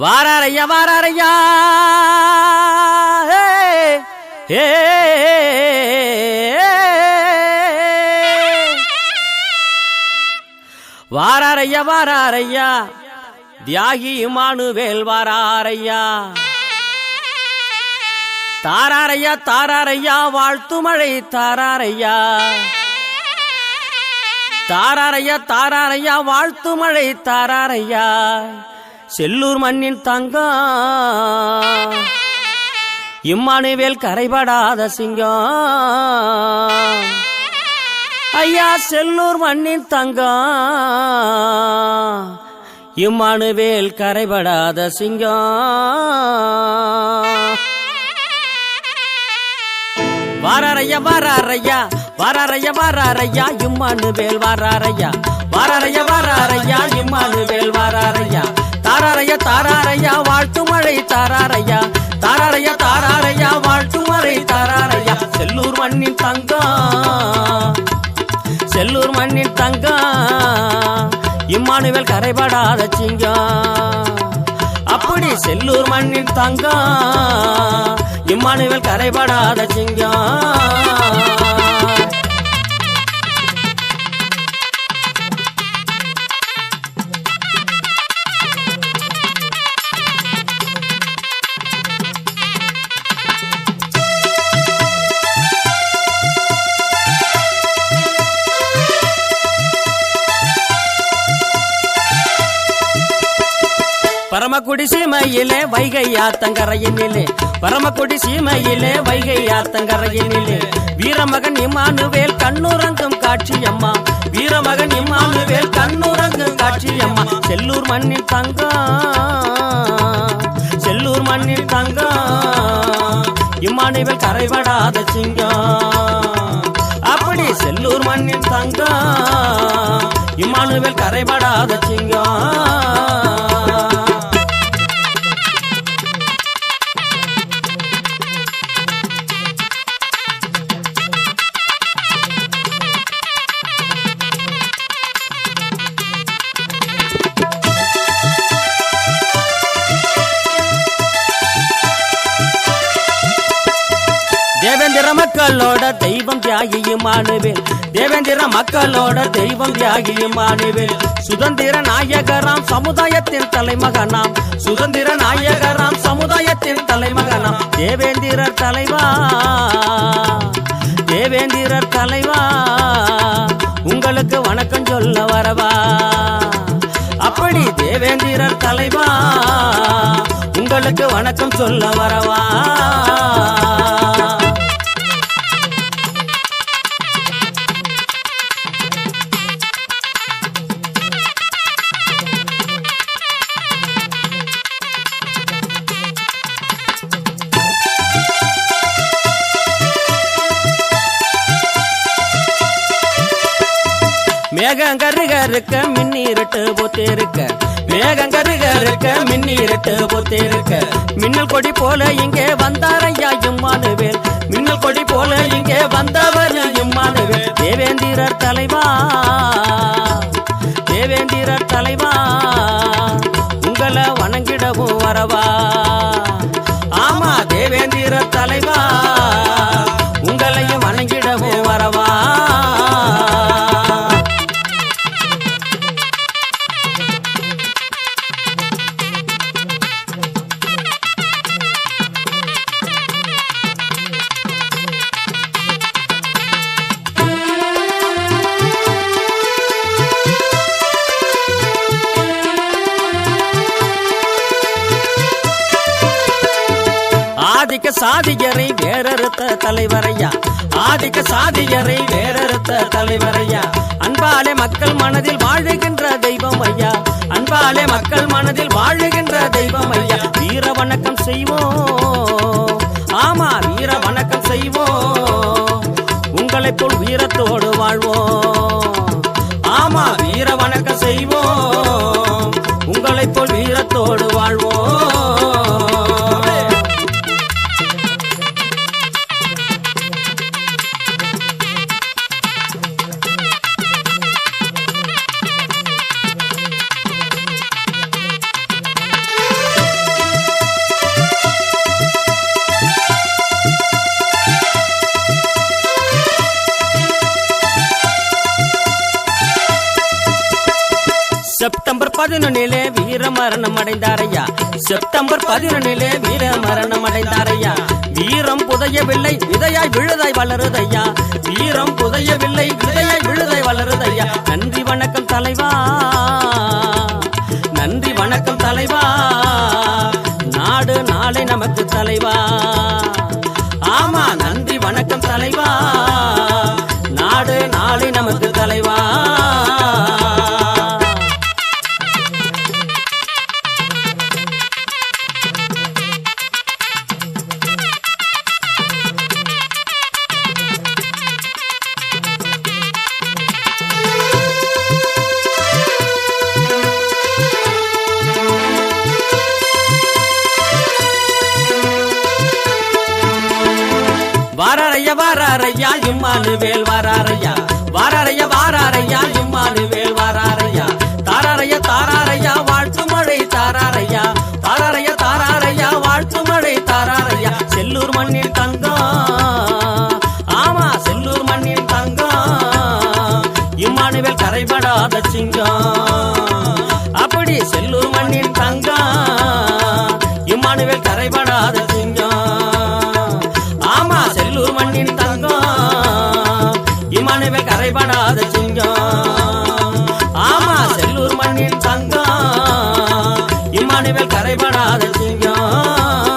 வாராரையா வாராரையா வாராரையா வாராரையா தியாகி இமானுவேல் வாராரையா தாராரையா தாராரையா வாழ்த்து மழை தாராரையா தாராரையா தாராரையா வாழ்த்து மழை தாராரையா செல்லூர் மண்ணின் தங்கம் இம்மானுவேல் கரைபடாத சிங்கம் ஐயா செல்லூர் மண்ணின் தங்கம் இம்மானுவேல் கரைபடாத சிங்கம் வாராரையா வாராரையா வாராரையா வாராரையா இம்மானுவேல் வாராரையா வாராரையா வாராரையா இம்மானுவேல் வாராரையா தாராரையா தாராரையா வாழ்த்து மழை தாராரையா தாராரையா தாராரையா வாழ்த்து மழை தாராரையா செல்லூர் மண்ணின் தங்கம் செல்லூர் மண்ணின் தங்கம் இம்மானுவேல் கரைபடாத சிங்கம் அப்படி செல்லூர் மண்ணின் தங்கம் இம்மானுவேல் கரைபடாத சிங்கம் பரமக்குடி சீமையிலே வைகை ஆத்தங்கரையினிலே பரமக்குடி சீமையிலே வைகை ஆத்தங்கரையினிலே வீரமகன் இம்மானுவேல் கண்ணுறங்கும் காட்சியம்மா வீரமகன் இம்மானுவேல் கண்ணுறங்கும் காட்சியம்மா செல்லூர் மண்ணின் தங்கம் செல்லூர் மண்ணின் தங்கம் இம்மானுவேல் கரைபடாத சிங்கம் அப்படி செல்லூர் மண்ணின் தங்கம் இம்மானுவேல் கரைபடாத சிங்கம் தேவேந்திர மக்களோட தெய்வம் தியாகி இம்மானுவேல் தேவேந்திர மக்களோட தெய்வம் தியாகி இம்மானுவேல் சுதந்திர நாயகராம் சமுதாயத்தின் தலைமகனாம் சுதந்திர நாயகராம் சமுதாயத்தின் தலைமகனாம் தேவேந்திரர் தலைவா தேவேந்திரர் தலைவா உங்களுக்கு வணக்கம் சொல்ல வரவா அப்படி தேவேந்திரர் தலைவா உங்களுக்கு வணக்கம் சொல்ல வரவா மேகங்கருக மின்னீரட்டு போத்தேருக்க மேகங்கருக மின்னீரட்டு போத்தேருக்க மின்னல் கொடி போல இங்கே வந்தாரையா இம்மானுவேல் மின்னல் கொடி போல இங்கே வந்தவர் இம்மானுவேல் தேவேந்திரர் தலைவா தேவேந்திரர் தலைவா உங்களை வணங்கிடவும் வரவா ஆமா தேவேந்திரர் தலைவா உங்களையும் வணங்கிடவும் வரவா ஆதிக்க சாதியரை வேறறுத்த தலைவரையா ஆதிக்க சாதியரை வேறறுத்த தலைவரையா அன்பாலே மக்கள் மனதில் வாழுகின்ற தெய்வம் ஐயா அன்பாலே மக்கள் மனதில் வாழுகின்ற தெய்வம் ஐயா வீர வணக்கம் செய்வோம் ஆமா வீர வணக்கம் செய்வோம் உங்களை போல் வீரத்தோடு வாழ்வோம் ஆமா வீர வணக்கம் செய்வோம் உங்களை போல் வீரத்தோடு வாழ்வோம் 11 வீர மரணம் அடைந்தாரையா. செப்டம்பர் 11 வீர மரணம் அடைந்தாரையா. வீரம் புதையவில்லை விதையாய் விழுதாய் வளருதையா. வீரம் புதையவில்லை விதையாய் விழுதாய் வளருதையா. நன்றி வணக்கம் தலைவா, நன்றி வணக்கம் தலைவா. நாடு நாளை நமக்கு தலைவா. ஆமா நன்றி வணக்கம் தலைவா. நாடு நாளை நமக்கு தலைவா. வாராரையா வாராரையா இம்மானுவேல் வாராரையா. வாராரையா வாராரையா இம்மானுவேல் வாராரையா. தாராரையா தாராரையா வாழ்த்து மழை தாராரையா. தாராரையா தாராரையா வாழ்த்து மழை தாராரையா. செல்லூர் மண்ணில் தங்கம், ஆமா செல்லூர் மண்ணில் தங்கம். இம்மானுவேல் கரைபடாத சிங்கம். அப்படி செல்லூர் மண்ணில் தங்கம். இம்மானுவேல் கரைபடாத சிங்கம். செல்லூர் மண்ணின் தங்கம். இம்மானுவேல் கரைபடாத சிங்கம். ஆமா செல்லூர் மண்ணின் தங்கம். இம்மானுவேல் கரைபடாத சிங்கம்.